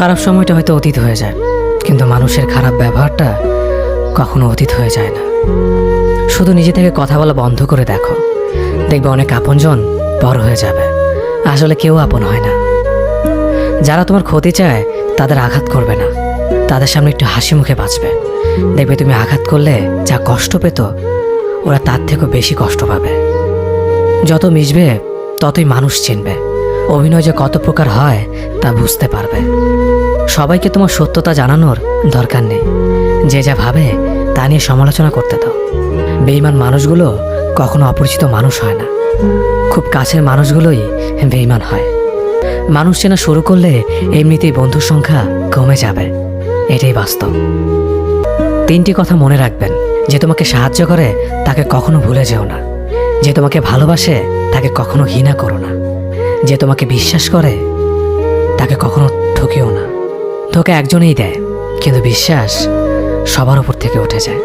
খারাপ সময়টা হয়তো অতীত হয়ে যায়, কিন্তু মানুষের খারাপ ব্যবহারটা কখনো অতীত হয়ে যায় না। শুধু নিজে থেকে কথা বলা বন্ধ করে দেখো, দেখবে অনেক আপনজন বড় হয়ে যাবে। আসলে কেউ আপন হয় না। যারা তোমার ক্ষতি চায় তাদের আঘাত করবে না, তাদের সামনে একটু হাসি মুখে বাঁচবে। দেখবে তুমি আঘাত করলে যা কষ্ট পেত, ওরা তার থেকেও বেশি কষ্ট পাবে। যত মিশবে ততই মানুষ চিনবে, অভিনয় যে কত প্রকার হয় তা বুঝতে পারবে। সবাইকে তোমার সত্যতা জানানোর দরকার নেই, যে যা ভাবে তা নিয়ে সমালোচনা করতে দাও। বেঈমান মানুষগুলো কখনো অপরিচিত মানুষ হয় না, খুব কাছের মানুষগুলোই বেঈমান হয়। মানুষ চেনা শুরু করলে এমনিতেই বন্ধুর সংখ্যা কমে যাবে, এটাই বাস্তব। 3টি কথা মনে রাখবেন: যে তোমাকে সাহায্য করে তাকে কখনো ভুলে যেও না, যে তোমাকে ভালোবাসে তাকে কখনো ঘৃণা করো না, যে তোমাকে বিশ্বাস করে তাকে কখনো ঠকিও না। ধোঁকা একজনেই দেয়, কিন্তু বিশ্বাস সবার উপর থেকে উঠে যায়।